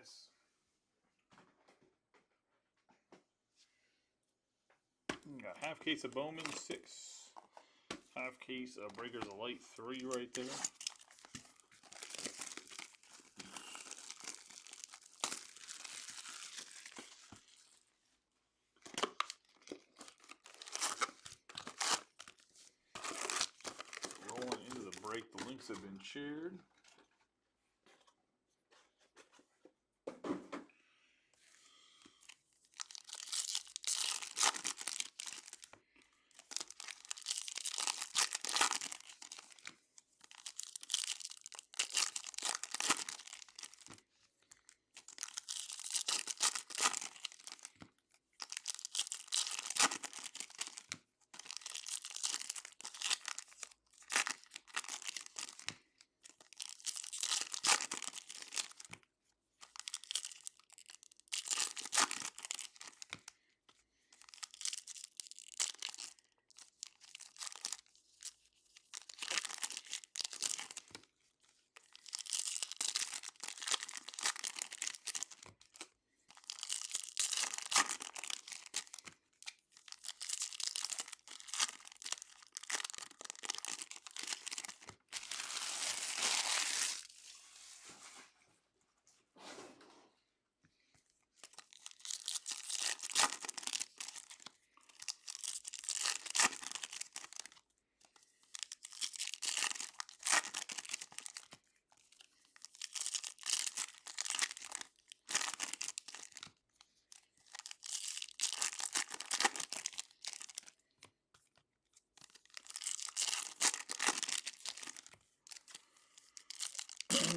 guys. Got half case of Bowman 6, half case of Breakers of Light 3 right there. Rolling into the break, the links have been shared.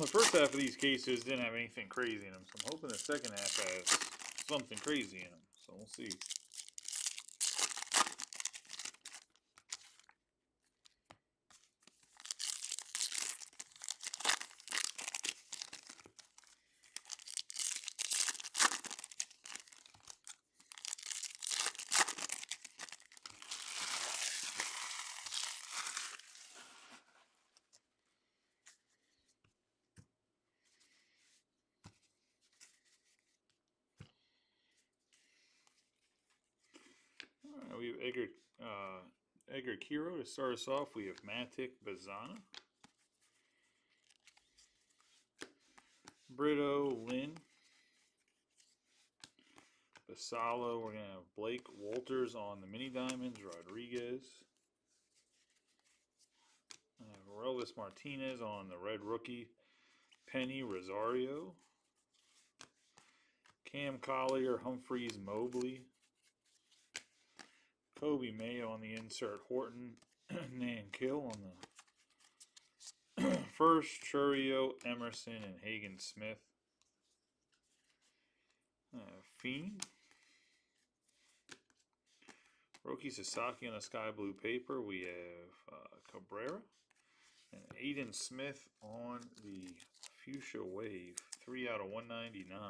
The first half of these cases didn't have anything crazy in them, so I'm hoping the second half has something crazy in them. So we'll see. Alright, we have Edgar Kiro to start us off. We have Matic Bazana, Brito Lynn, Basalo. We're going to have Blake Walters on the mini diamonds, Rodriguez. Relvis Martinez on the red rookie, Penny Rosario, Cam Collier, Humphreys Mobley, Kobe Mayo on the insert, Horton, Nankill on the first, Churio, Emerson, and Hagen Smith. Fiend, Roki Sasaki on the sky blue paper. We have Cabrera and Aiden Smith on the Fuchsia Wave, 3 out of 199.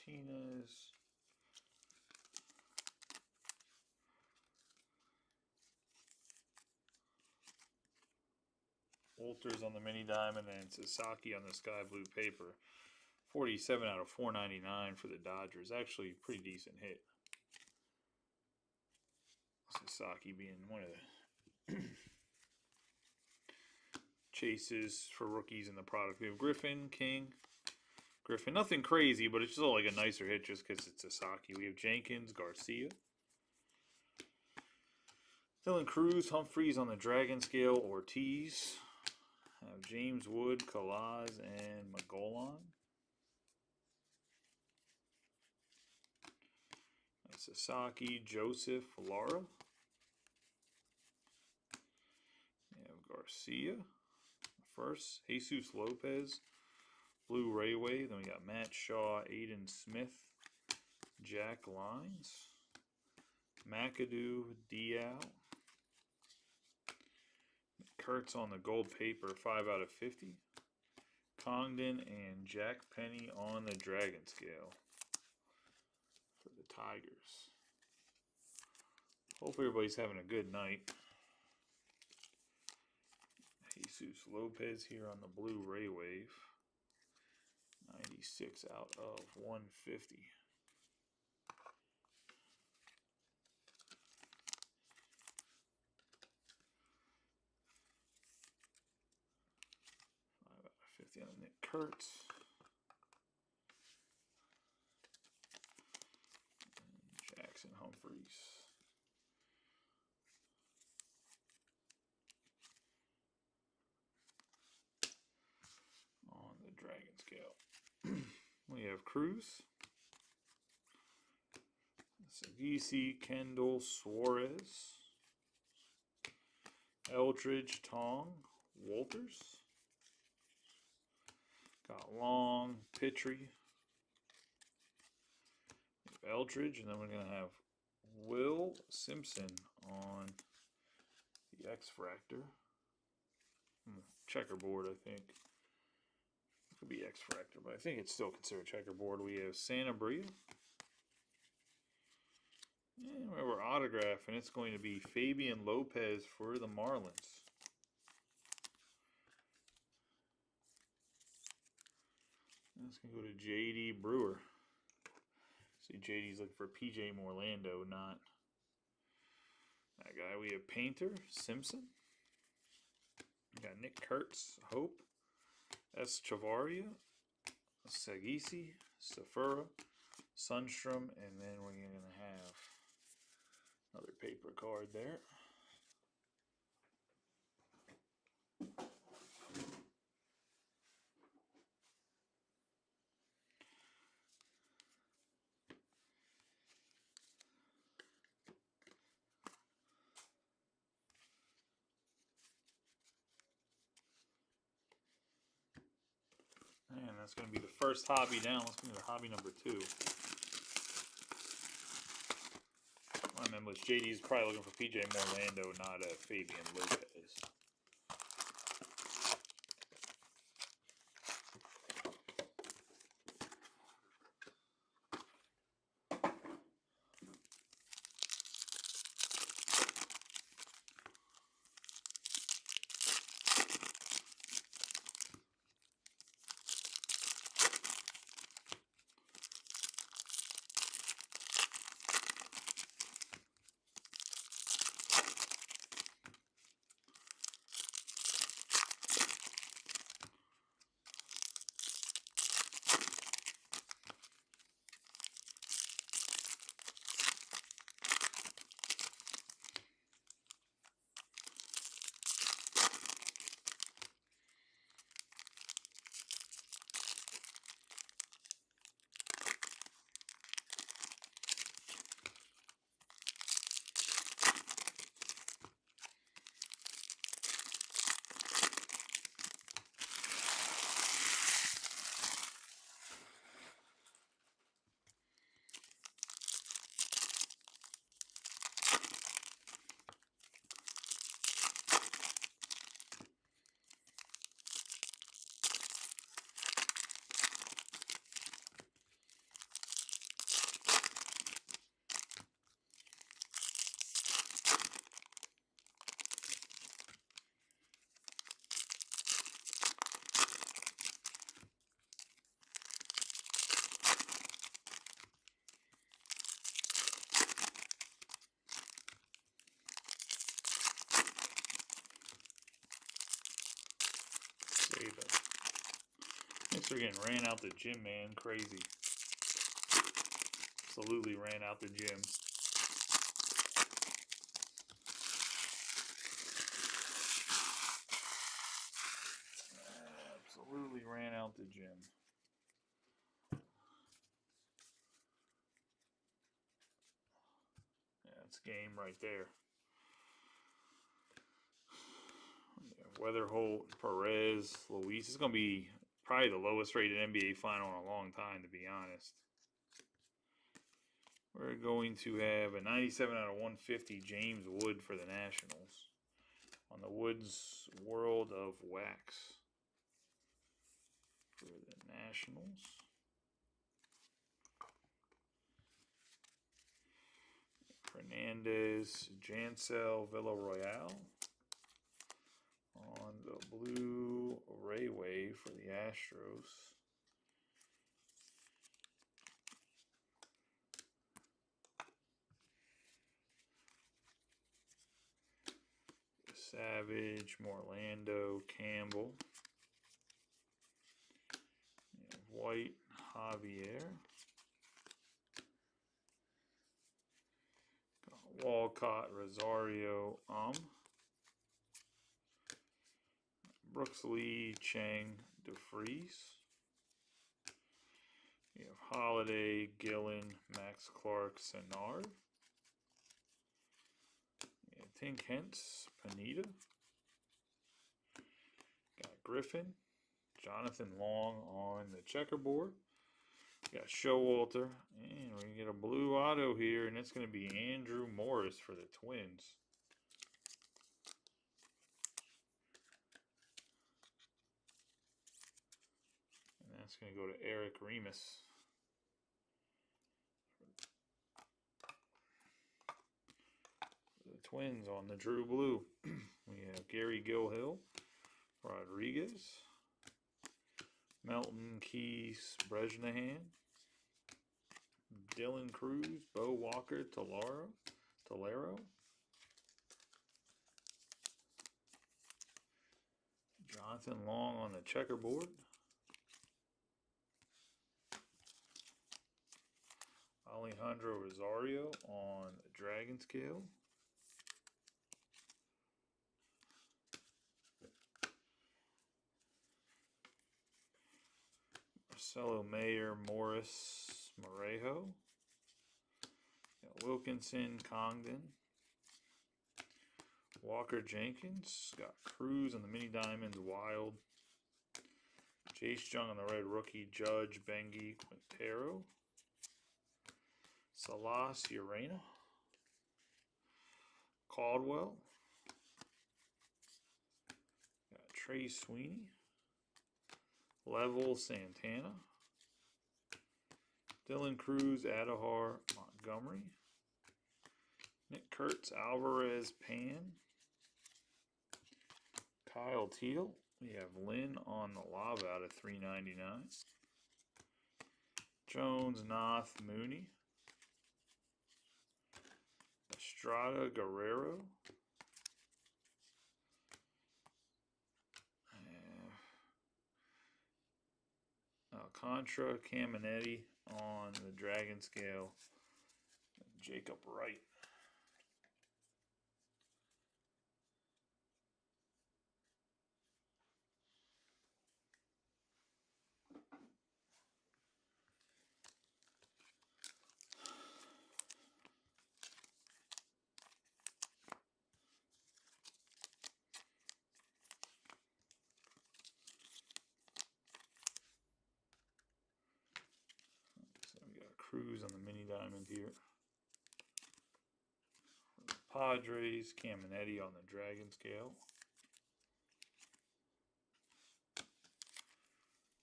Martinez. Walters on the mini diamond and Sasaki on the sky blue paper. 47 out of 499 for the Dodgers. Actually, pretty decent hit. Sasaki being one of the chases for rookies in the product. We have Griffin, King. Griffin, nothing crazy, but it's just like a nicer hit just because it's Sasaki. We have Jenkins, Garcia. Dylan Cruz, Humphreys on the Dragon Scale, Ortiz. Have James Wood, Kalaz, and Magolan. Sasaki, Joseph, Lara. We have Garcia. First, Jesus Lopez, Blue Rayway. Then we got Matt Shaw, Aiden Smith, Jack Lines, McAdoo, Diao. Kurtz on the gold paper, 5 out of 50. Congdon and Jack Penny on the Dragon Scale. Tigers. Hope everybody's having a good night. Jesus Lopez here on the blue Ray Wave. 96 out of 150. Out of 50 on Nick Kurtz. And Jackson Humphreys. On the Dragon Scale. We have Cruz. Sagisi, Kendall, Suarez. Eldridge, Tong, Walters. Got Long, Pitry, Eldridge, and then we're going to have Will Simpson on the X-Fractor. Checkerboard, I think. It could be X-Fractor, but I think it's still considered checkerboard. We have Sanabria. And we're autograph, and it's going to be Fabian Lopez for the Marlins. That's going to go to J.D. Brewer. See, J.D.'s looking for P.J. Morlando, not that guy. We have Painter, Simpson. We got Nick Kurtz, Hope, S. Chavaria, Sagisi, Safura, Sunstrom, and then we're going to have another paper card there. And that's going to be the first hobby down. Let's go to hobby number 2. I remember JD's probably looking for P.J. Morlando, not Fabian Lopez. Thanks for getting ran out the gym, man. Crazy. Absolutely ran out the gym. Absolutely ran out the gym. Yeah, that's game right there. Weatherholt, Perez, Luis. It's going to be probably the lowest rated NBA final in a long time, to be honest. We're going to have a 97 out of 150 James Wood for the Nationals on the Woods World of Wax for the Nationals. Fernandez, Jansel, Villarreal on the blue Rayway for the Astros. Savage, Morlando, Campbell. White, Javier. Walcott, Rosario, Brooks Lee, Chang, DeFries. You have Holiday, Gillen, Max Clark, Senard. Tink Hentz, Panetta. Got Griffin, Jonathan Long on the checkerboard. Got Showalter, and we're going to get a blue auto here, and it's going to be Andrew Morris for the Twins. And that's going to go to Eric Remus. The Twins on the Drew Blue. We have Gary Gilhill, Rodriguez, Melton, Keys, Brejnahan, Dylan Cruz, Bo Walker, Tolero, Jonathan Long on the checkerboard, Alejandro Rosario on the Dragon Scale, Marcelo Mayer, Morris, Morejo, Wilkinson, Congdon, Walker Jenkins, got Cruz on the Mini Diamonds, Wild, Jace Jung on the red rookie, Judge, Bengi, Quintero, Salas, Urena, Caldwell, got Trey Sweeney, Level, Santana, Dylan Cruz, Adahar, Montgomery, Nick Kurtz, Alvarez, Pan, Kyle Teal. We have Lynn on the Lava out of $3.99. Jones, Noth, Mooney, Estrada, Guerrero, Contra, Caminetti on the Dragon Scale, Jacob Wright. Cruz on the Mini Diamond here. Padres, Caminetti on the Dragon Scale.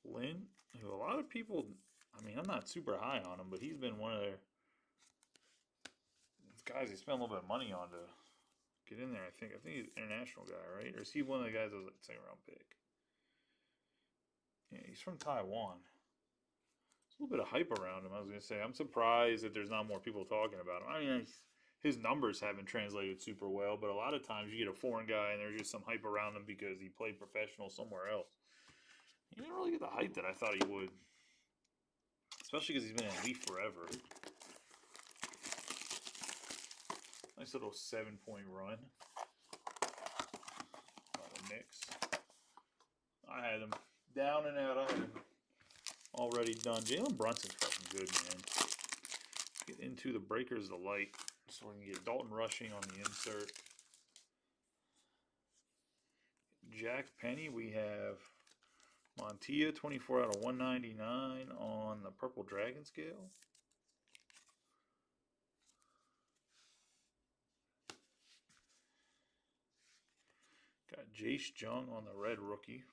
Lynn, who a lot of people, I mean, I'm not super high on him, but he's been one of their guys they spent a little bit of money on to get in there, I think. I think he's an international guy, right? Or is he one of the guys that was like a second round pick? Yeah, he's from Taiwan. A little bit of hype around him. I was going to say, I'm surprised that there's not more people talking about him. I mean, his numbers haven't translated super well, but a lot of times you get a foreign guy and there's just some hype around him because he played professional somewhere else. He didn't really get the hype that I thought he would, especially because he's been in Leaf forever. Nice little 7-point run by the Knicks. I had him down and out. I had him already done. Jalen Brunson's fucking good, man. Get into the Breakers of Light so we can get Dalton Rushing on the insert. Jack Penny, we have Montilla, 24 out of 199 on the Purple Dragon Scale. Got Jace Jung on the red rookie.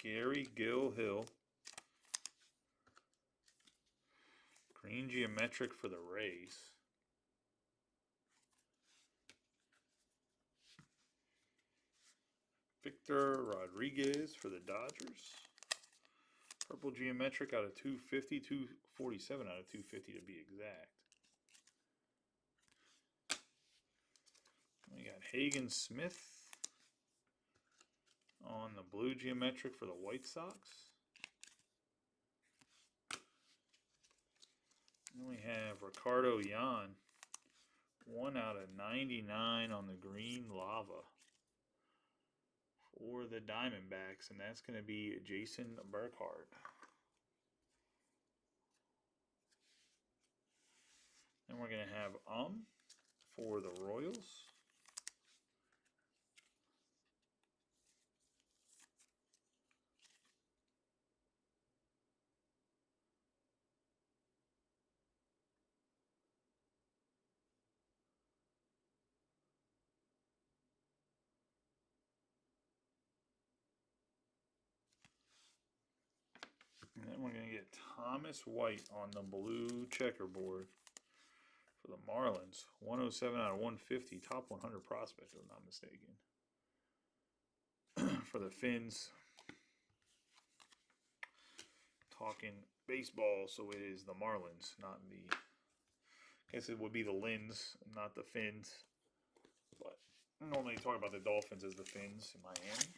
Gary Gill Hill. Green geometric for the Rays. Victor Rodriguez for the Dodgers. Purple geometric out of 250, 247 out of 250 to be exact. We got Hagen Smith on the blue geometric for the White Sox. Then we have Ricardo Yan, 1 out of 99 on the green lava for the Diamondbacks, and that's going to be Jason Burkhardt. Then we're going to have for the Royals. And then we're going to get Thomas White on the blue checkerboard for the Marlins. 107 out of 150. Top 100 prospect, if I'm not mistaken. For the Finns. Talking baseball, so it is the Marlins, not the... I guess it would be the Lins, not the Finns. But normally you talk about the Dolphins as the Finns in Miami.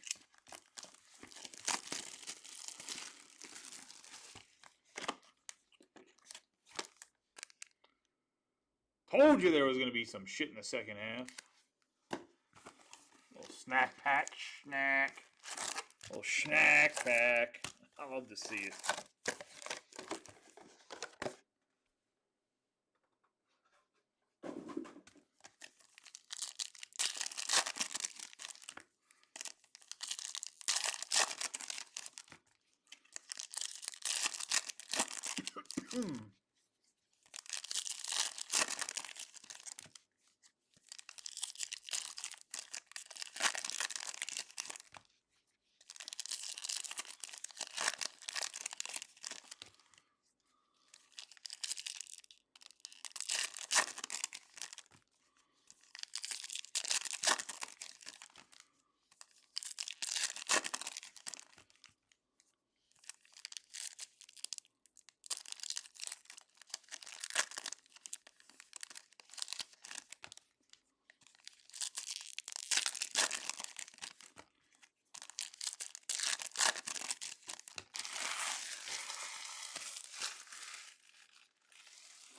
Told you there was going to be some shit in the second half. Little snack pack, snack. Little snack pack. I love to see it.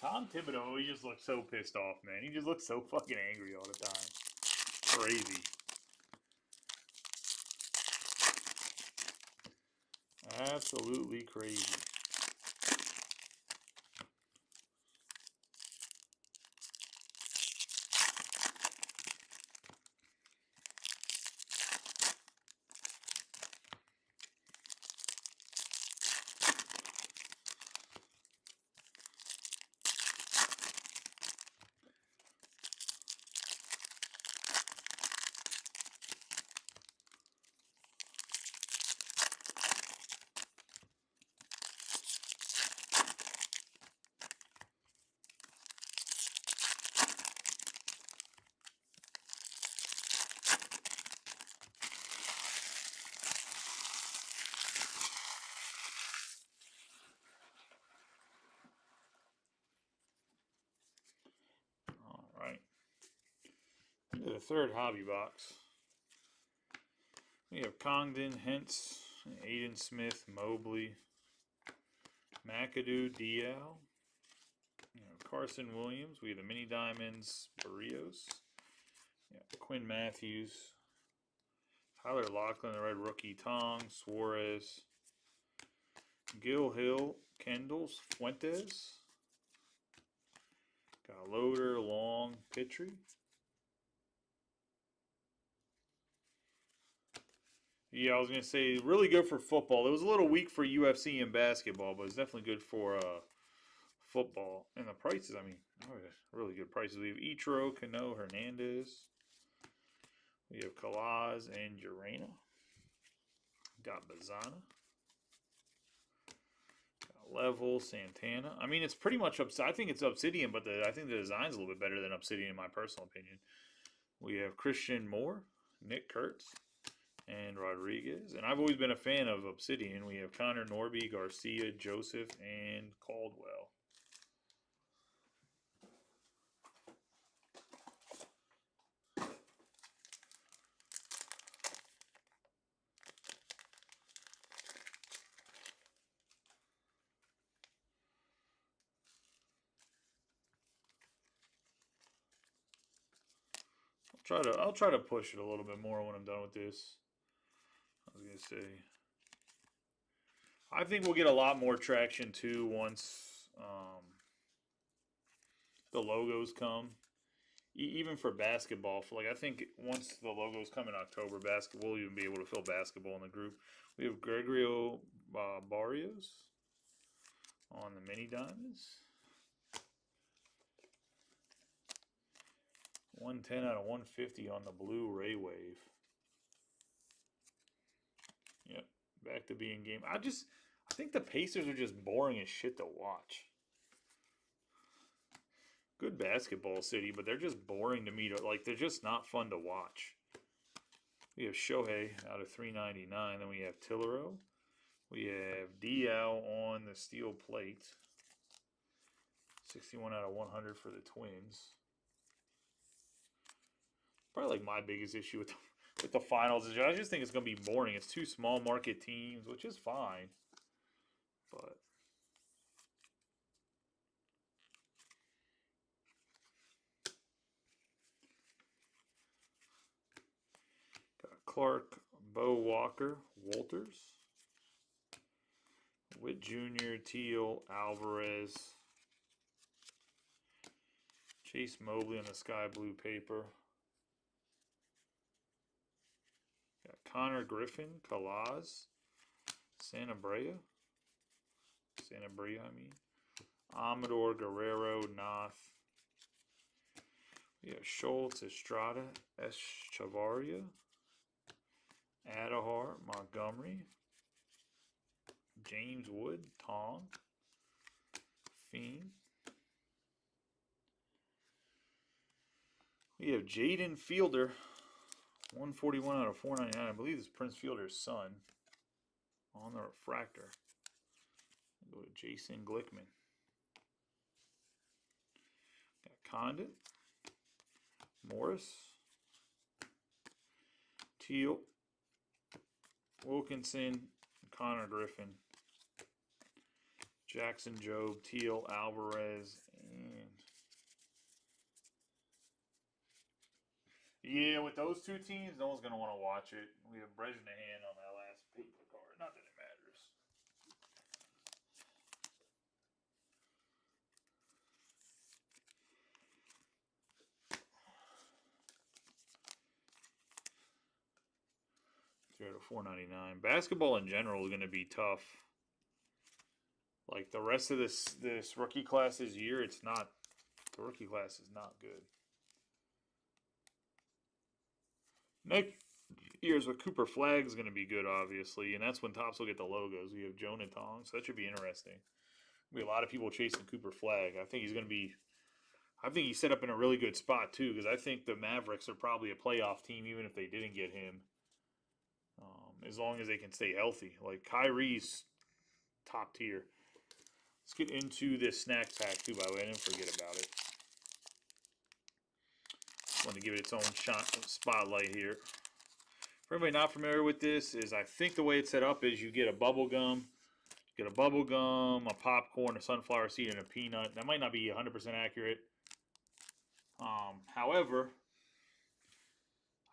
Tom Thibodeau, he just looks so pissed off, man. He just looks so fucking angry all the time. Crazy. Absolutely crazy. Alright. Into the third hobby box. We have Congdon, Hentz, Aiden Smith, Mobley, McAdoo, Dial, Carson Williams. We have the Mini Diamonds, Barrios, Quinn Matthews, Tyler Loughlin, the red rookie, Tong, Suarez, Gil Hill, Kendalls, Fuentes, got Loader, Long, Petrie. Yeah, I was going to say, really good for football. It was a little weak for UFC and basketball, but it's definitely good for football. And the prices, I mean, really good prices. We have Ichiro, Cano, Hernandez. We have Kalaz and Urena. Got Bazana. Got Level, Santana. I mean, it's pretty much I think it's Obsidian, but I think the design's a little bit better than Obsidian, in my personal opinion. We have Christian Moore, Nick Kurtz, and Rodriguez. And I've always been a fan of Obsidian. We have Connor Norby, Garcia, Joseph, and Caldwell. I'll try to push it a little bit more when I'm done with this. I was gonna say, I think we'll get a lot more traction too once the logos come. Even for basketball, I think once the logos come in October, basketball will even be able to fill basketball in the group. We have Gregorio Barrios on the mini diamonds. 110 out of 150 on the blue Ray Wave. Yep, back to being game. I think the Pacers are just boring as shit to watch. Good basketball city, but they're just boring to me. They're just not fun to watch. We have Shohei out of 399. Then we have Tillero. We have Diao on the steel plate. 61 out of 100 for the Twins. Probably my biggest issue with the finals is I just think it's going to be boring. It's two small market teams, which is fine. But got Clark, Bo Walker, Walters, Witt Jr., Teal, Alvarez, Chase Mobley on the sky blue paper. Got Connor Griffin, Kalaz, Santa Brea, I mean. Amador, Guerrero, Noth. We have Schultz, Estrada, Echevarria, Adahar, Montgomery, James Wood, Tong, Fiend. We have Jaden Fielder, 141 out of 499. I believe this is Prince Fielder's son on the refractor. Go to Jason Glickman. Got Condit, Morris, Teal, Wilkinson, Connor Griffin, Jackson Jobe, Teal, Alvarez, and yeah, with those two teams, no one's going to want to watch it. We have Brejnahan on that last paper card. Not that it matters. $4.99. Basketball in general is going to be tough. Like the rest of this rookie class this year, it's not. The rookie class is not good. Next year's with Cooper Flag is going to be good, obviously, and that's when Topps will get the logos. We have Jonah Tong, so that should be interesting. There'll be a lot of people chasing Cooper Flag. I think he's going to be. I think he's set up in a really good spot too, because I think the Mavericks are probably a playoff team, even if they didn't get him. As long as they can stay healthy. Like Kyrie's top tier. Let's get into this snack pack too, by the way. I didn't forget about it. Want to give it its own spotlight here. For everybody not familiar with this, I think the way it's set up is you get a bubble gum, a popcorn, a sunflower seed, and a peanut. That might not be 100% accurate. However,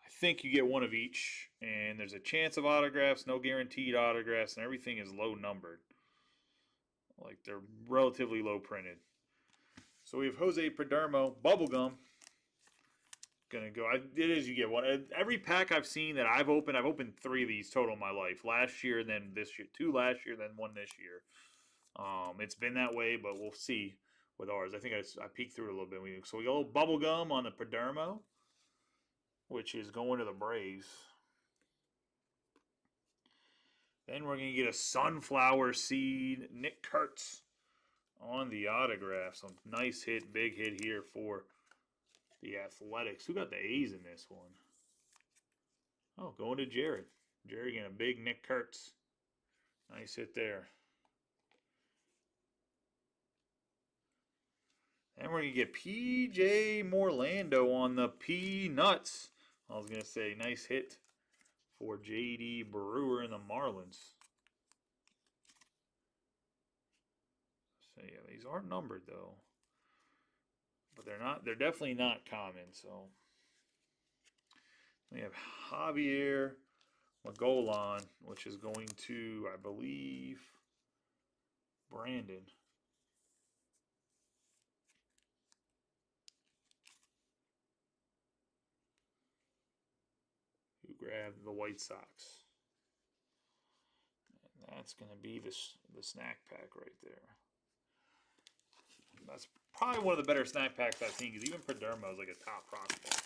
I think you get one of each, and there's a chance of autographs, no guaranteed autographs, and everything is low numbered. Like they're relatively low printed. So we have Jose Perdermo bubblegum. Gonna go. It is you get one. Every pack I've seen that I've opened 3 of these total in my life. Last year, then this year, 2 last year, then 1 this year. It's been that way, but we'll see with ours. I think I peeked through it a little bit. So we got a little bubble gum on the Perdermo, which is going to the Braves. Then we're going to get a sunflower seed. Nick Kurtz on the autograph. Some nice hit, big hit here for the Athletics. Who got the A's in this one? Oh, going to Jared. Jared getting a big Nick Kurtz. Nice hit there. And we're going to get P.J. Morlando on the Peanuts. I was going to say, nice hit for J.D. Brewer and the Marlins. So, yeah, these aren't numbered, though. But they're definitely not common, so. We have Javier Magolan, which is going to, I believe, Brandon. Who grabbed the White Sox. And that's going to be the snack pack right there. That's probably one of the better snack packs I've seen, because even Perdermo is like a top prospect.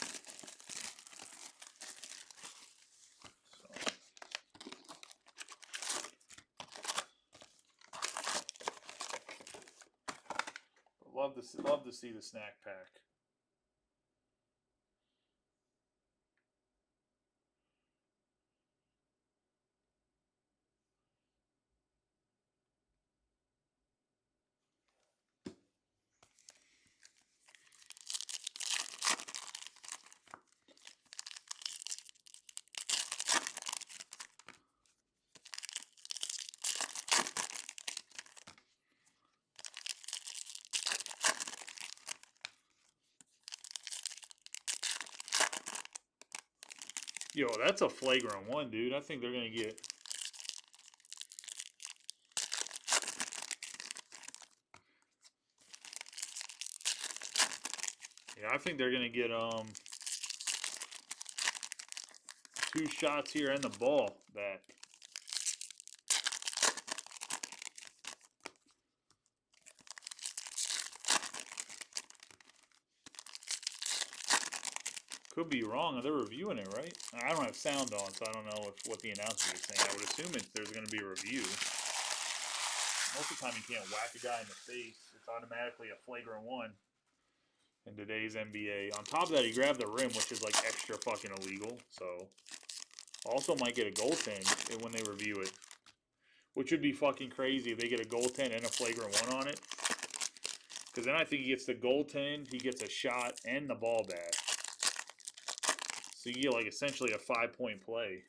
So, love to see the snack pack. Yo, that's a flagrant one, dude. I think they're going to get... Yeah, I think they're going to get 2 shots here and the ball back. Could be wrong. They're reviewing it, right? I don't have sound on, so I don't know what the announcer is saying. I would assume there's going to be a review. Most of the time, you can't whack a guy in the face. It's automatically a flagrant one in today's NBA. On top of that, he grabbed the rim, which is like extra fucking illegal. So, also might get a goaltend when they review it, which would be fucking crazy if they get a goaltend and a flagrant one on it. Because then I think he gets the goaltend, he gets a shot, and the ball back. So you get like essentially a 5-point play.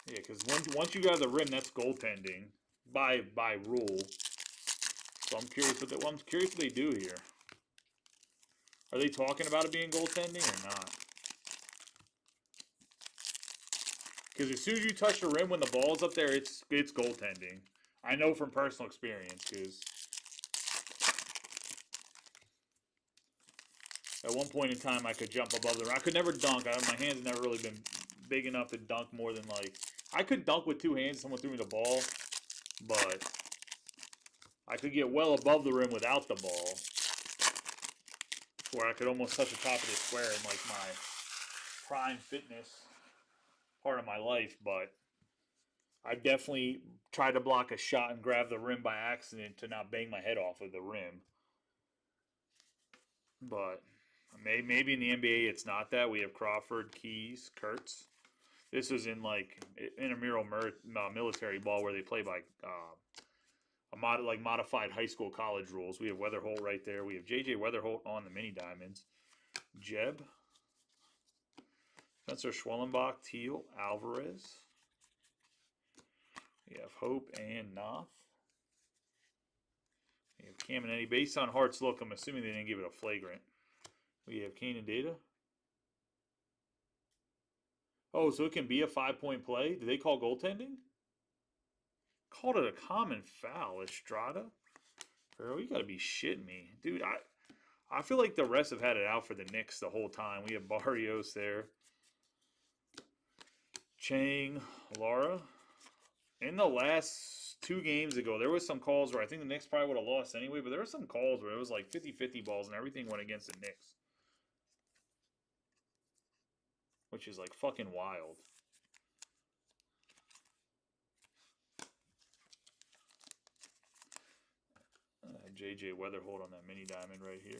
Yeah, because once you got the rim, that's goaltending by rule. So I'm curious what they do here. Are they talking about it being goaltending or not? Because as soon as you touch the rim when the ball's up there, it's goaltending. I know from personal experience, because at one point in time I could jump above the rim. I could never dunk. My hands have never really been big enough to dunk more than like... I could dunk with 2 hands if someone threw me the ball, but I could get well above the rim without the ball, where I could almost touch the top of the square in like my prime fitness part of my life. But I definitely tried to block a shot and grab the rim by accident to not bang my head off of the rim. But maybe in the NBA it's not that. We have Crawford, Keys, Kurtz. This was in like intramural military ball where they play by modified high school college rules. We have Weatherholt right there. We have J.J. Weatherholt on the mini diamonds. Jeb. Spencer Schwellenbach, Teal, Alvarez. We have Hope and Noth. We have Caminetti. Based on Hart's look, I'm assuming they didn't give it a flagrant. We have Kane and Data. Oh, so it can be a 5-point play? Did they call goaltending? Called it a common foul, Estrada. Bro, you gotta be shitting me. Dude, I feel like the refs have had it out for the Knicks the whole time. We have Barrios there. Chang, Lara. In the last 2 games ago, there was some calls where I think the Knicks probably would have lost anyway, but there were some calls where it was like 50-50 balls and everything went against the Knicks. Which is like fucking wild. JJ Weatherholt on that mini diamond right here.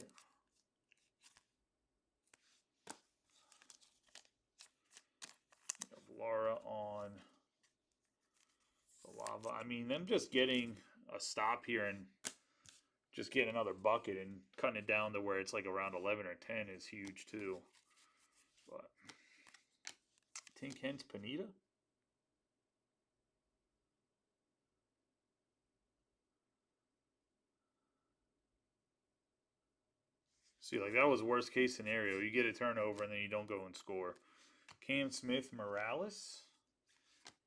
Laura on the lava. I mean, them just getting a stop here and just getting another bucket and cutting it down to where it's like around 11 or 10 is huge too. But Tink Hence Panita. See, like that was worst case scenario. You get a turnover and then you don't go and score. Cam Smith Morales.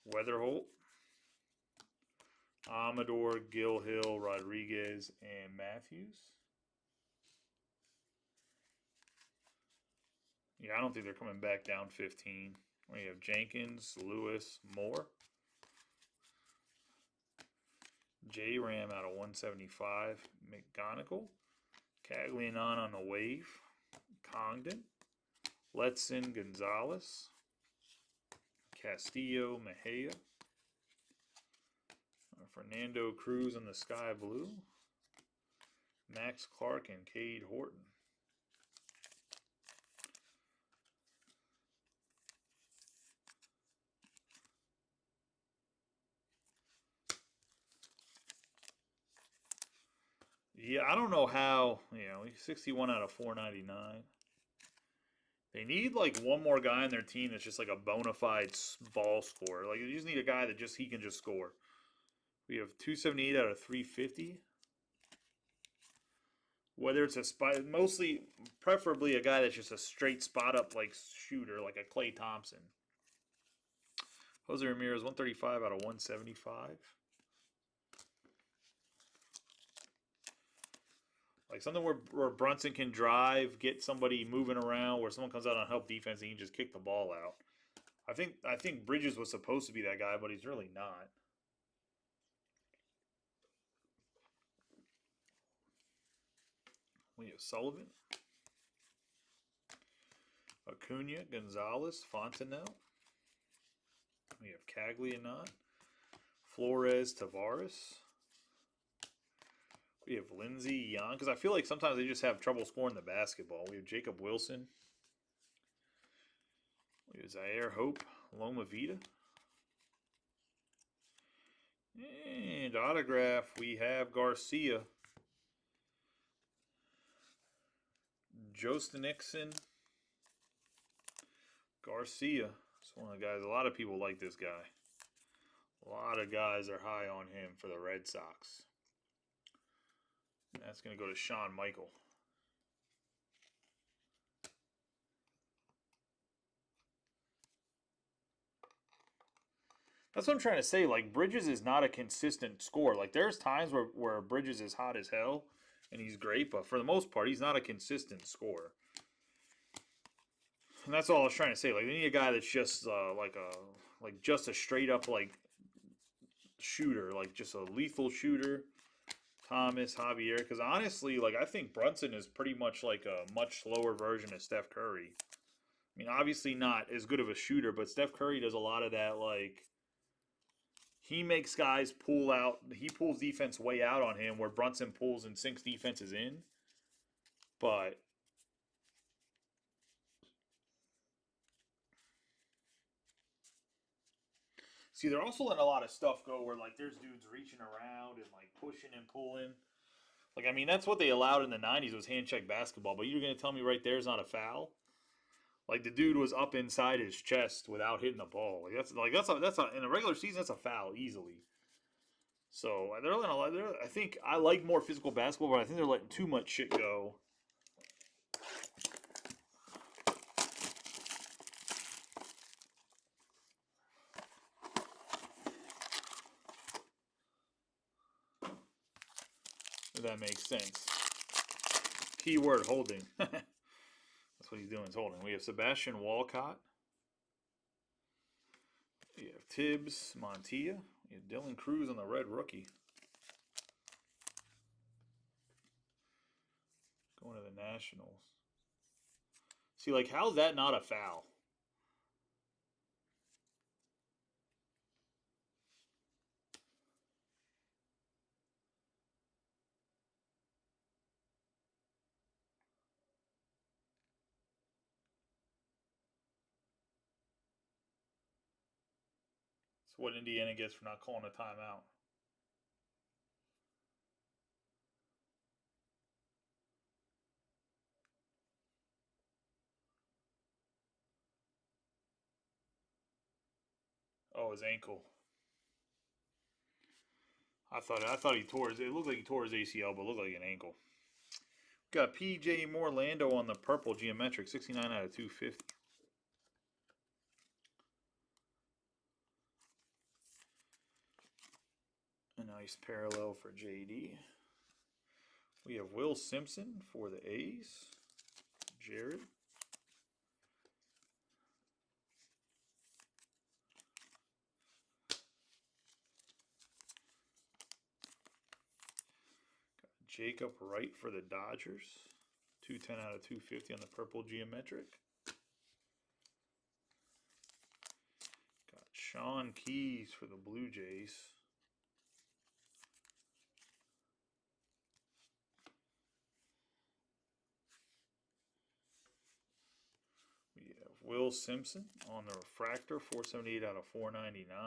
Weatherholt. Amador, Gil Hill, Rodriguez, and Matthews. Yeah, I don't think they're coming back down 15. We have Jenkins, Lewis, Moore. J-Ram out of 175. McGonigal. Caglianon on the wave. Congdon. Letson, Gonzalez. Castillo, Mejia. Fernando Cruz on the sky blue. Max Clark and Cade Horton. Yeah, I don't know how, 61 out of 499. They need like one more guy on their team that's just like a bona fide ball scorer. Like you just need a guy that he can just score. We have 278 out of 350. Whether it's a spot, mostly, preferably a guy that's just a straight spot up like shooter, like a Klay Thompson. Jose Ramirez, 135 out of 175. Like something where Brunson can drive, get somebody moving around, where someone comes out on help defense and he can just kick the ball out. I think Bridges was supposed to be that guy, but he's really not. We have Sullivan, Acuna, Gonzalez, Fontenelle. We have Caglianon, Flores, Tavares. We have Lindsey, Young, because I feel like sometimes they just have trouble scoring the basketball. We have Jacob Wilson. We have Zaire Hope, Loma Vita. And autograph, we have Garcia. Jostin Nixon. Garcia. It's one of the guys, a lot of people like this guy. A lot of guys are high on him for the Red Sox. And that's going to go to Sean Michael. That's what I'm trying to say. Like, Bridges is not a consistent scorer. Like, there's times where Bridges is hot as hell and he's great, but for the most part, he's not a consistent scorer. And that's all I was trying to say. Like, they need a guy that's just just a straight up like shooter, like just a lethal shooter. Thomas, Javier, because honestly, like I think Brunson is pretty much like a much slower version of Steph Curry. I mean, obviously not as good of a shooter, but Steph Curry does a lot of that. Like he makes guys pull out. He pulls defense way out on him, where Brunson pulls and sinks defenses in. But see, they're also letting a lot of stuff go where like there's dudes reaching around and like pushing and pulling. Like, I mean, that's what they allowed in the 90s was hand check basketball. But you're going to tell me right there is not a foul? Like, the dude was up inside his chest without hitting the ball. That's in a regular season, that's a foul easily. So, they're letting a lot. I think I like more physical basketball, but I think they're letting too much shit go. If that makes sense. Keyword holding. That's what he's doing, is holding. We have Sebastian Walcott. We have Tibbs, Montilla. We have Dylan Cruz on the red rookie. Going to the Nationals. See, like, how's that not a foul? what Indiana gets for not calling a timeout. Oh, his ankle. I thought he tore his. It looked like he tore his ACL, but it looked like an ankle. Got PJ Morlando on the purple geometric, 69 out of 250. A nice parallel for JD. We have Will Simpson for the A's. Jared. Got Jacob Wright for the Dodgers. 210 out of 250 on the purple geometric. Got Sean Keyes for the Blue Jays. We have Will Simpson on the refractor, 478 out of 499.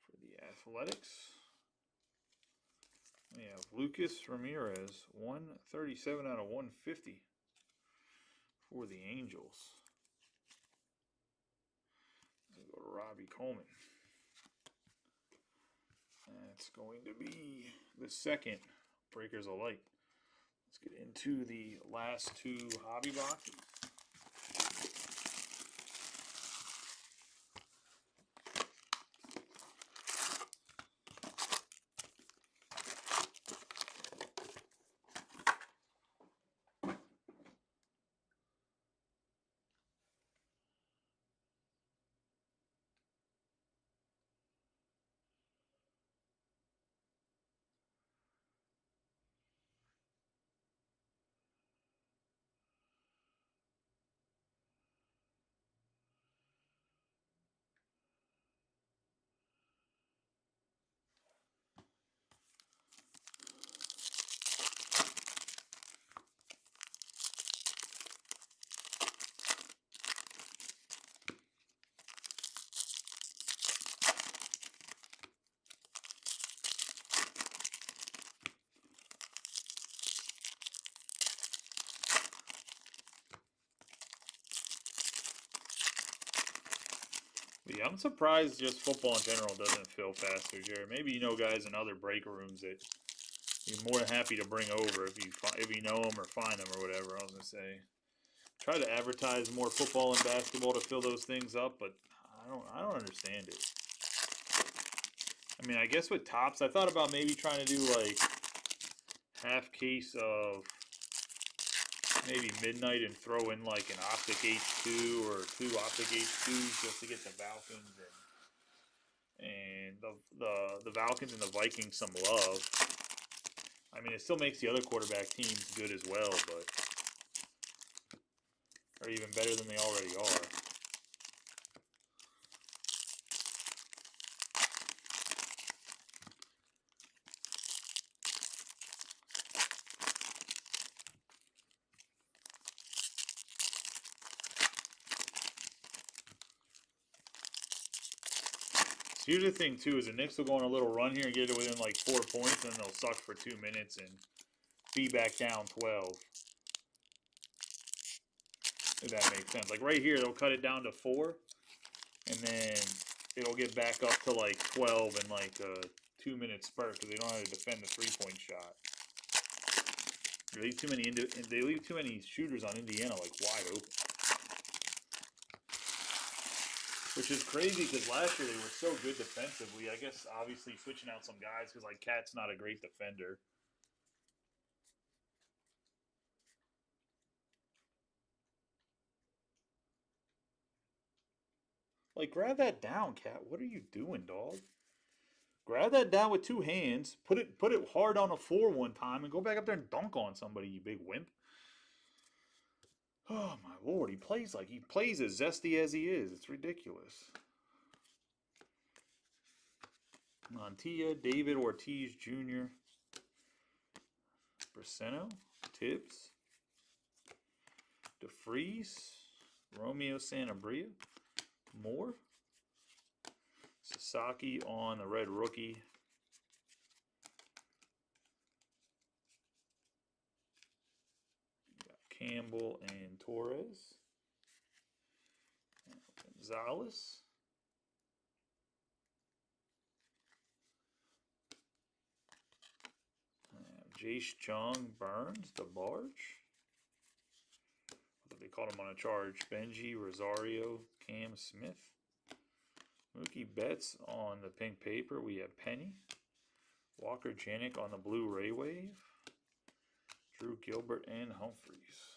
For the Athletics, we have Lucas Ramirez, 137 out of 150 for the Angels. We'll go to Robbie Coleman. That's going to be the second Breakers of Light. Let's get into the last two hobby boxes. Yeah, I'm surprised just football in general doesn't fill faster, Jared. Maybe you know guys in other break rooms that you're more than happy to bring over if you know them or find them or whatever. I was gonna say, try to advertise more football and basketball to fill those things up, but I don't understand it. I mean, I guess with Topps, I thought about maybe trying to do like half case of maybe Midnight and throw in like an Optic H2 or two Optic H2s just to get the Falcons and the Falcons and the Vikings some love. I mean, it still makes the other quarterback teams good as well, but are even better than they already are. Here's the thing, too, is the Knicks will go on a little run here and get it within like 4 points, and then they'll suck for 2 minutes and be back down 12. If that makes sense. Like right here, they'll cut it down to 4, and then it'll get back up to like 12 in like a 2-minute spurt because they don't know how to defend the 3-point shot. They leave too many shooters on Indiana like wide open. Which is crazy because last year they were so good defensively. I guess obviously switching out some guys because like Cat's not a great defender. Like grab that down, Cat. What are you doing, dog? Grab that down with 2 hands. Put it hard on the floor one time and go back up there and dunk on somebody, you big wimp. Oh my lord, he plays as zesty as he is. It's ridiculous. Montilla, David Ortiz Jr., Braceno, Tibbs, DeFreeze, Romeo Sanabria, Moore. Sasaki on the red rookie. Campbell and Torres. Gonzalez. Jace Jung Burns, the Barge. They called him on a charge. Benji Rosario, Cam Smith. Mookie Betts on the pink paper. We have Penny. Walker Janik on the blue Ray Wave. Drew Gilbert and Humphreys.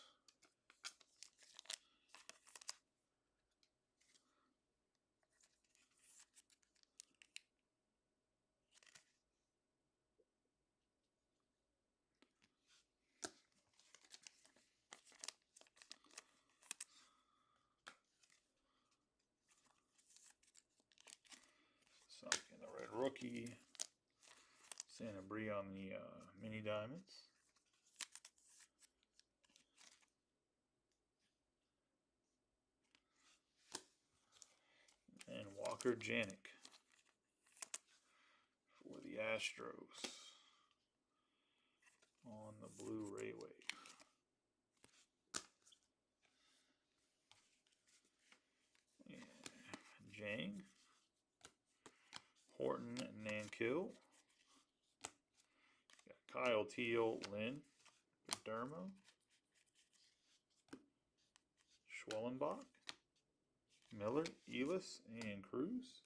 Something in the red rookie. Santa Brie on the mini diamonds. And Walker Janik for the Astros on the blue Ray Wave. Jang, Horton, Nankill. Got Kyle Teal, Lynn, Dermo, Schwellenbach, Miller, Elis, and Cruz.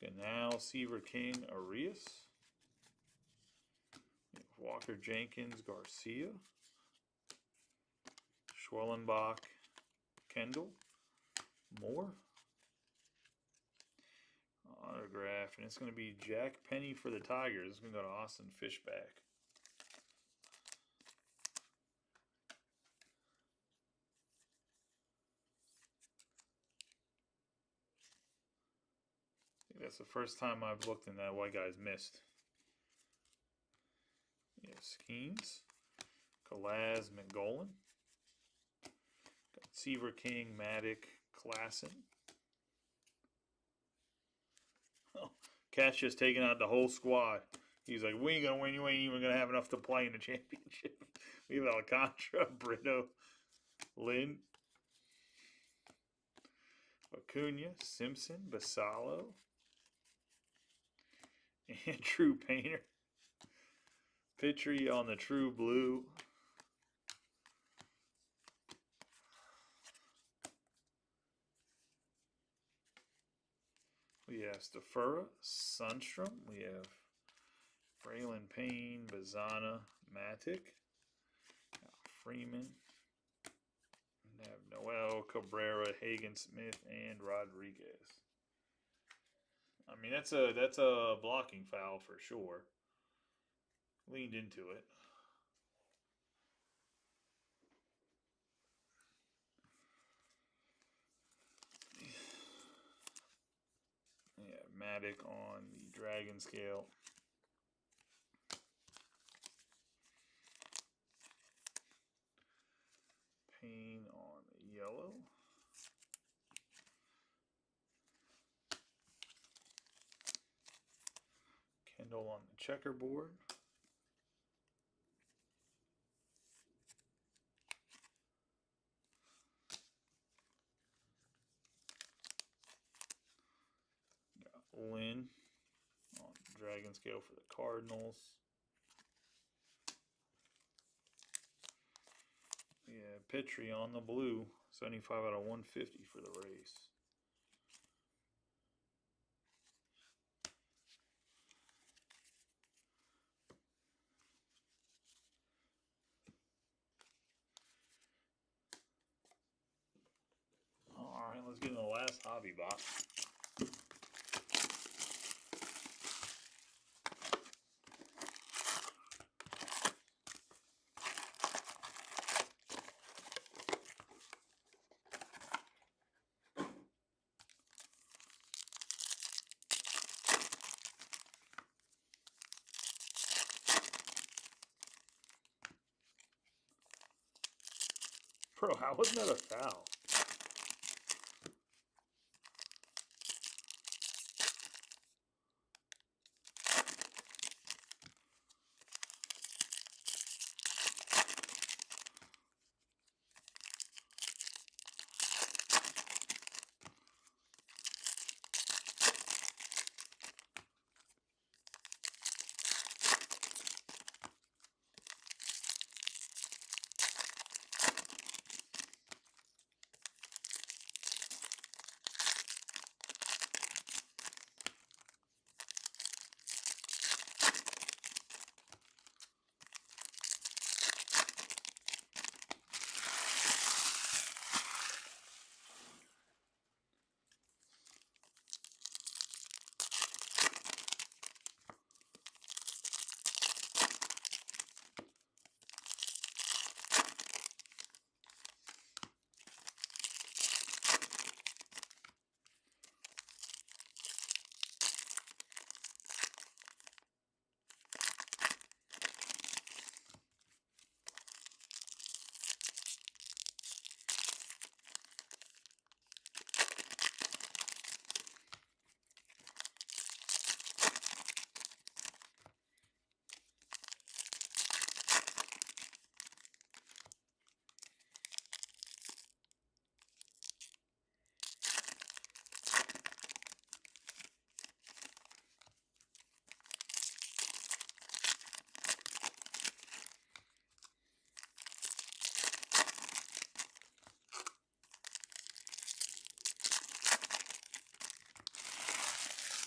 Canal, Seaver King, Arias. Walker Jenkins, Garcia. Schwellenbach, Kendall, Moore. Autograph, and it's going to be Jack Penny for the Tigers. It's going to go to Austin Fishback. I think that's the first time I've looked in that white guy's missed. Yeah, Skeens, Kalaz, McGolan. Got Seaver King, Maddock, Klassen. Oh, Cat's just taking out the whole squad. He's like, we ain't going to win. You ain't even going to have enough to play in the championship. We have Alcantara, Brito, Lynn, Acuna, Simpson, Basallo, Andrew Painter. Petrie on the true blue. We have Stafura, Sunstrom. We have Braylon Payne, Bazana, Matic, Freeman. We have Noel, Cabrera, Hagen Smith, and Rodriguez. I mean, that's a blocking foul for sure. Leaned into it. Yeah, Matic on the Dragon Scale. Payne on the yellow. Kendall on the checkerboard. Got Lynn on the Dragon Scale for the Cardinals. Yeah, Petrie on the blue. 75 out of 150 for the Rays. Alright, let's get in the last hobby box. Bro, how wasn't that a foul?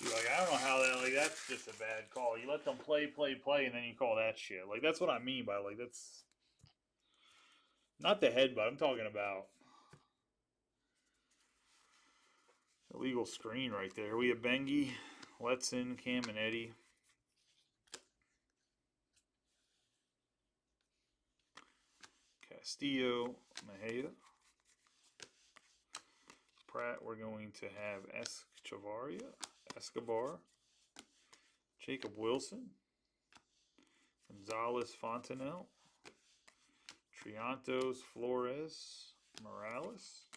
Like, I don't know how that, like, that's just a bad call. You let them play, and then you call that shit. Like, that's what I mean by, like, that's not the headbutt. I'm talking about illegal screen right there. We have Bengi, Letson, Cam, and Eddie. Castillo, Mejia. Pratt, we're going to have Escobar, Jacob Wilson, Gonzalez Fontenelle, Triantos Flores, Morales,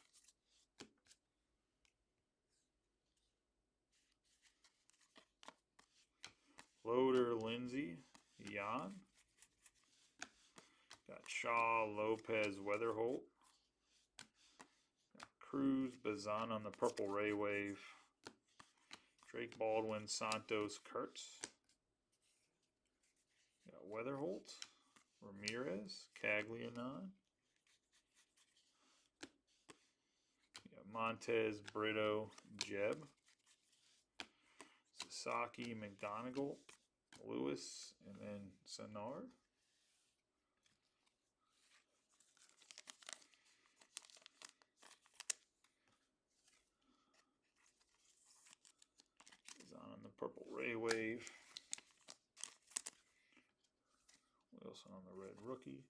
Loader Lindsay, Jan, got Shaw, Lopez, Weatherholt, got Cruz, Bazan on the Purple Ray Wave, Drake Baldwin, Santos, Kurtz, got Weatherholt, Ramirez, Caglianon, Montez, Brito, Jeb, Sasaki, McGonigal, Lewis, and then Senard. Is on the Purple Ray Wave. Wilson on the Red Rookie.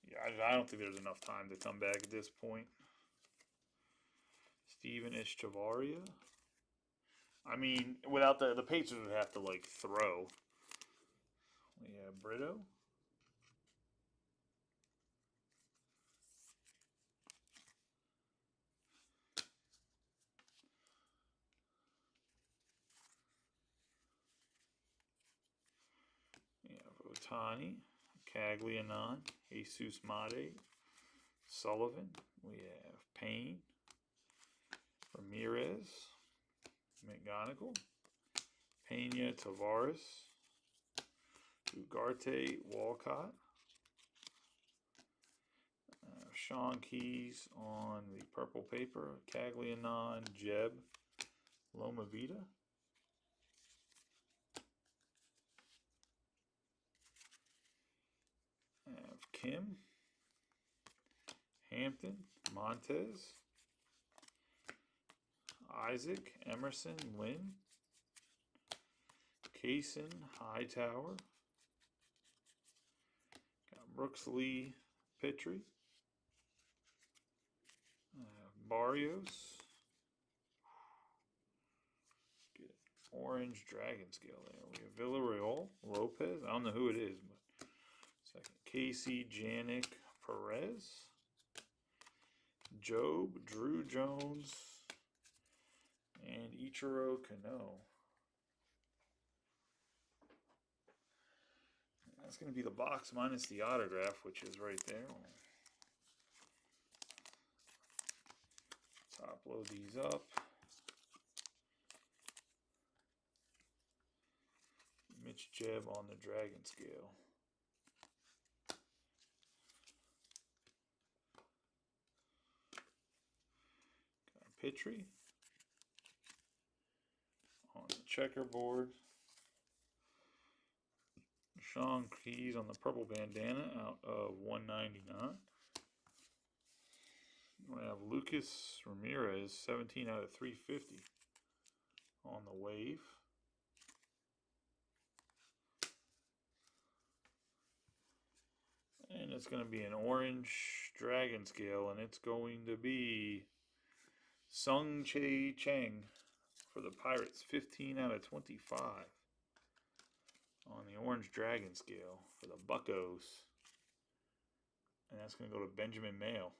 Yeah, I don't think there's enough time to come back at this point. Steven Echevarria. I mean, without the Pacers would have to, like, throw. We have Brito. We have Otani, Caglianon, Jesus Mate, Sullivan. We have Payne, Ramirez, McGonigal, Pena, Tavares, Ugarte, Walcott, Sean Keys on the purple paper, Caglianon, Jeb, Loma Vida. I have Kim, Hampton, Montez, Isaac, Emerson, Lynn, Kaysen, Hightower, got Brooks Lee, Petrie, Barrios, get orange dragon scale there. We have Villarreal, Lopez. I don't know who it is, but second Casey, Janik, Perez, Job, Drew Jones, and Ichiro Kano. That's going to be the box minus the autograph, which is right there. Top load these up. Mitch Jeb on the Dragon Scale. Got Petrie on the checkerboard. Sean Keys on the purple bandana out of 199. We have Lucas Ramirez, 17 out of 350 on the wave. And it's going to be an orange Dragon Scale, and it's going to be Sung Chae Cheng for the Pirates, 15 out of 25 on the orange Dragon Scale for the Buccos. And that's going to go to Benjamin Mayo.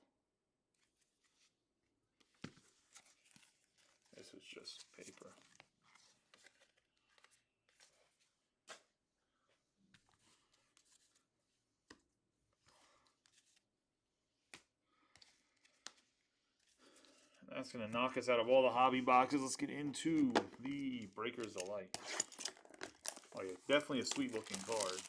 This is just paper. That's going to knock us out of all the hobby boxes. Let's get into the Breakers Delight. Oh yeah, definitely a sweet looking card.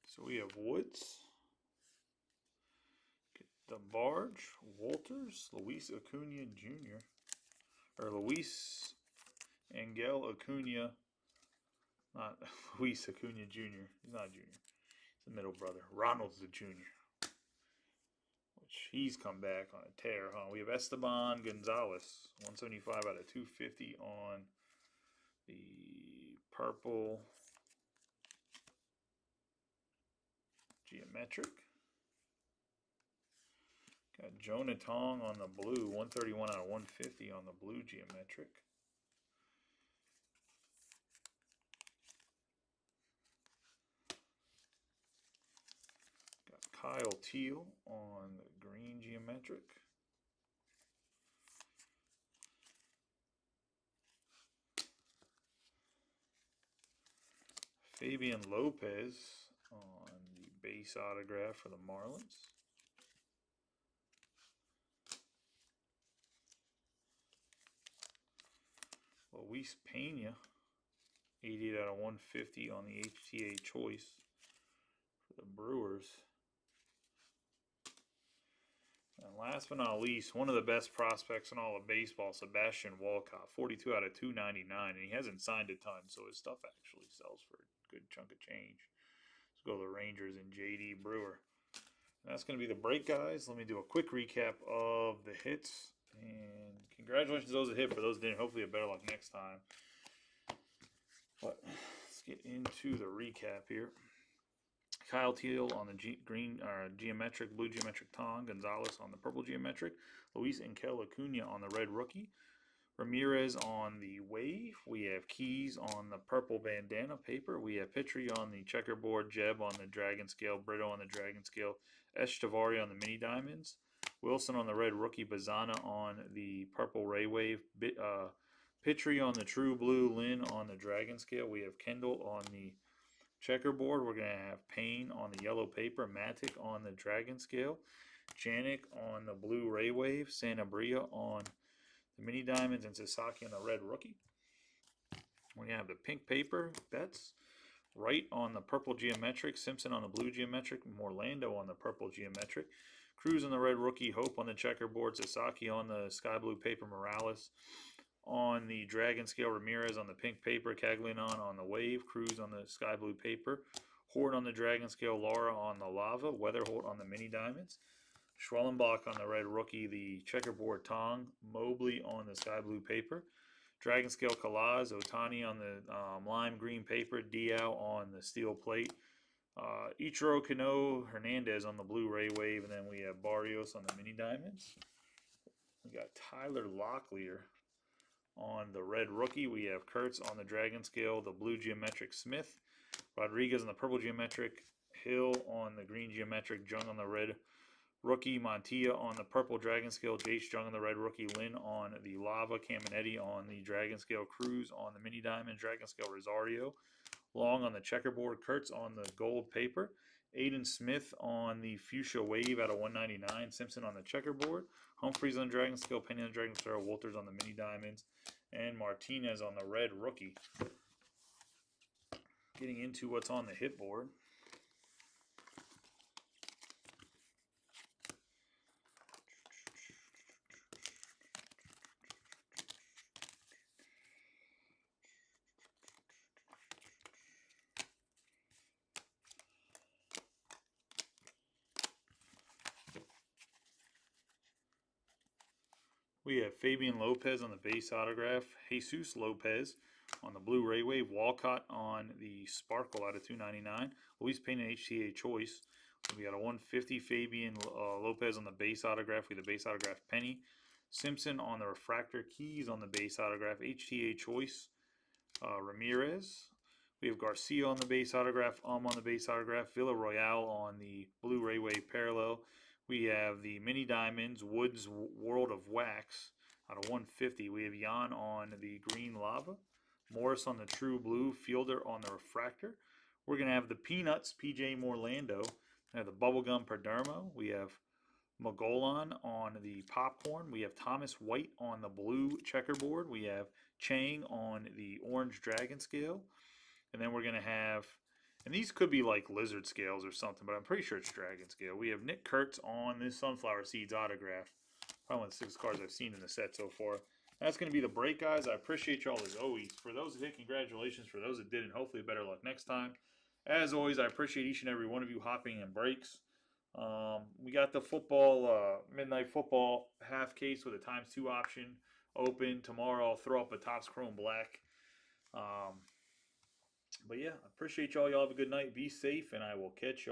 So we have Woods, the Barge, Walters, Luis Acuna Jr. Or Luis Angel Acuna, not Luis Acuna Jr. He's not a junior. He's the middle brother. Ronald's the junior. Which he's come back on a tear, huh? We have Esteban Gonzalez, 175 out of 250 on the purple geometric. Got Jonah Tong on the blue, 131 out of 150 on the blue geometric. Got Kyle Teal on the green geometric. Fabian Lopez on the base autograph for the Marlins. Luis Pena, 88 out of 150 on the HTA choice for the Brewers. And last but not least, one of the best prospects in all of baseball, Sebastian Walcott, 42 out of 299, and he hasn't signed a ton, so his stuff actually sells for a good chunk of change. Let's go to the Rangers and JD Brewer. And that's going to be the break, guys. Let me do a quick recap of the hits. And congratulations to those that hit. For those that didn't, hopefully a better luck next time. But let's get into the recap here. Kyle Teal on the green geometric, blue geometric Tong. Gonzalez on the purple geometric. Luis Angel Acuna on the red rookie. Ramirez on the wave. We have Keys on the purple bandana paper. We have Petrie on the checkerboard. Jeb on the Dragon Scale. Brito on the Dragon Scale. Eshtavari on the mini diamonds. Wilson on the red rookie. Bazana on the purple Ray Wave. Petrie on the true blue. Lynn on the Dragon Scale. We have Kendall on the checkerboard. We're going to have Payne on the yellow paper. Matic on the Dragon Scale. Janik on the blue Ray Wave. Sanabria on the mini diamonds, and Sasaki on the red rookie. We have the pink paper bets. Wright on the purple geometric. Simpson on the blue geometric. Morlando on the purple geometric. Cruz on the red rookie. Hope on the checkerboard. Sasaki on the sky blue paper. Morales on the Dragon Scale. Ramirez on the pink paper. Caglianon on the wave. Cruz on the sky blue paper. Horde on the Dragon Scale. Laura on the lava. Weatherholt on the mini diamonds. Schwellenbach on the red rookie, the checkerboard Tong, Mobley on the sky blue paper, Dragon Scale Kalaz, Otani on the lime green paper, Diao on the steel plate, Ichiro Kano Hernandez on the blue Ray Wave, and then we have Barrios on the mini diamonds. We got Tyler Locklear on the red rookie. We have Kurtz on the dragon scale, the blue geometric Smith, Rodriguez on the purple geometric, Hill on the green geometric, Jung on the red rookie, Montilla on the purple dragon scale, Jace Jung on the red rookie, Lynn on the lava, Caminetti on the dragon scale, Cruz on the mini diamond dragon scale, Rosario, Long on the checkerboard, Kurtz on the gold paper, Aiden Smith on the fuchsia wave out of 199, Simpson on the checkerboard, Humphreys on the dragon scale, Penny on the dragon scale, Walters on the mini diamonds, and Martinez on the red rookie. Getting into what's on the hit board. We have Fabian Lopez on the base autograph, Jesus Lopez on the blue Ray Wave, Walcott on the Sparkle out of 299, Luis Payne HTA Choice. We got a 150 Fabian Lopez on the base autograph. We have the base autograph Penny. Simpson on the refractor, Keys on the base autograph, HTA Choice, Ramirez. We have Garcia on the base autograph, on the base autograph, Villarreal on the blue Ray Wave parallel. We have the mini diamonds, Woods World of Wax out of 150. We have Jan on the green lava, Morris on the true blue, Fielder on the refractor. We're going to have the Peanuts, PJ Morlando. We have the Bubblegum Perdermo. We have Magolan on the popcorn. We have Thomas White on the blue checkerboard. We have Chang on the orange dragon scale. And then we're going to have, and these could be like lizard scales or something, but I'm pretty sure it's dragon scale. We have Nick Kurtz on this Sunflower Seeds autograph. Probably one of the 6 cards I've seen in the set so far. That's going to be the break, guys. I appreciate y'all as always. For those that hit, congratulations. For those that didn't, hopefully better luck next time. As always, I appreciate each and every one of you hopping in breaks. We got the football, midnight football half case with a ×2 option open. Tomorrow I'll throw up a Topps Chrome Black. But yeah, I appreciate y'all. Y'all have a good night. Be safe, and I will catch y'all.